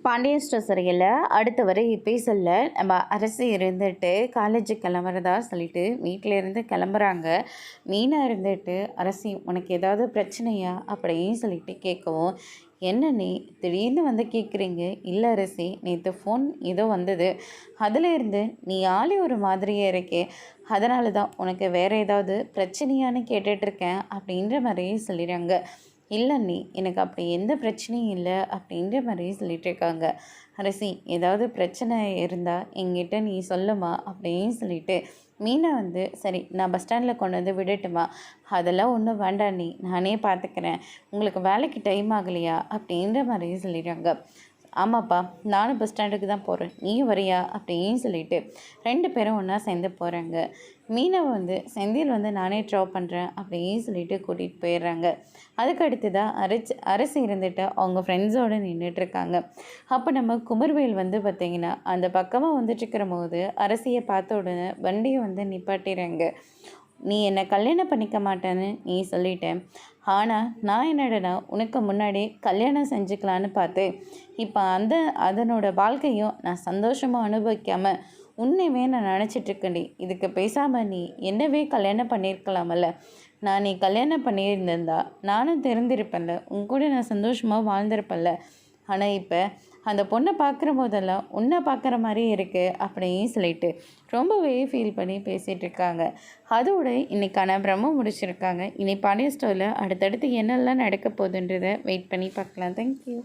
Pandian store சரியில்ல. அடுத்த வரை எபிசோட்ல நம்ம அரசு இருந்துட்டு காலேஜுக்கு கிளம்புறதா சொல்லிட்டு வீட்டில இருந்து கிளம்புறாங்க. மீனா இருந்துட்டு, "அரசி உனக்கு ஏதாவது பிரச்சனையா?" அப்படின்னு சொல்லிட்டு கேட்கவும், "என்ன நீ திடீர்னு வந்து கேட்குறீங்க?" "இல்லை அரசி, நேற்று ஃபோன் ஏதோ வந்தது. அதில் இருந்து நீ ஆளே ஒரு மாதிரியே இருக்கே. அதனால தான் உனக்கு வேறு ஏதாவது பிரச்சனையான்னு கேட்டுட்ருக்கேன்." அப்படின்ற மாதிரியே சொல்லிடுறாங்க. "இல்லை அண்ணி, எனக்கு அப்படி எந்த பிரச்சனையும் இல்லை." அப்படின்ற மாதிரி சொல்லிட்டு இருக்காங்க. "அரசி, ஏதாவது பிரச்சனை இருந்தால் என்கிட்ட நீ சொல்லுமா." அப்படின்னு சொல்லிட்டு மீனா வந்து, "சரி, நான் பஸ் ஸ்டாண்டில் கொண்டு வந்து விடட்டுமா?" "அதெல்லாம் ஒன்றும் வேண்டாம் நீ, நானே பார்த்துக்கிறேன். உங்களுக்கு வேலைக்கு டைம் ஆகலையா?" அப்படின்ற மாதிரி சொல்லிடுறாங்க. "ஆமாப்பா, நானும் பஸ் ஸ்டாண்டுக்கு தான் போகிறேன், நீயும் வரியா?" அப்படின்னு சொல்லிட்டு 2 பேரும் ஒன்றா சேர்ந்து போகிறாங்க. மீனவை வந்து, "செந்தில் வந்து நானே ட்ராப் பண்ணுறேன்." அப்படின்னு சொல்லிட்டு கூட்டிகிட்டு போயிடுறாங்க. அதுக்கு அடுத்து தான் அரசு இருந்துட்டு அவங்க ஃப்ரெண்ட்ஸோடு நின்றுட்டுருக்காங்க. அப்போ நம்ம குமர்வேல் வந்து பார்த்திங்கன்னா அந்த பக்கமாக வந்துட்டுருக்கிற போது அரசியை பார்த்த உடனே வண்டியை வந்து நிப்பாட்டிடுறாங்க. "நீ என்னை கல்யாணம் பண்ணிக்க மாட்டேன்னு நீ சொல்லிட்டேன். ஆனால் நான் என்னடனா உனக்கு முன்னாடி கல்யாணம் செஞ்சுக்கலான்னு பார்த்து இப்போ அதனோட வாழ்க்கையும் நான் சந்தோஷமாக அனுபவிக்காமல் உன்னைவே நான் நினச்சிட்ருக்கேன்டி. இதுக்கு பேசாமல் நீ என்னவே கல்யாணம் பண்ணியிருக்கலாமல்ல. நீ கல்யாணம் பண்ணியிருந்திருந்தா நானும் தெரிந்திருப்பேன்ல, உன் கூட நான் சந்தோஷமாக வாழ்ந்திருப்பேன்ல. ஆனால் இப்போ அந்த பொண்ணை பார்க்குற போதெல்லாம் உன்னை பார்க்குற மாதிரியே இருக்குது." அப்படின்னு சொல்லிட்டு ரொம்பவே ஃபீல் பண்ணி பேசிகிட்டு இருக்காங்க. அதோட இன்றைக்கான பிரம்ம முடிச்சிருக்காங்க. இனி பாண்டியன் ஸ்டோரில் அடுத்தடுத்து என்னெல்லாம் நடக்க போகுதுன்றதை வெயிட் பண்ணி பார்க்கலாம். தேங்க்யூ.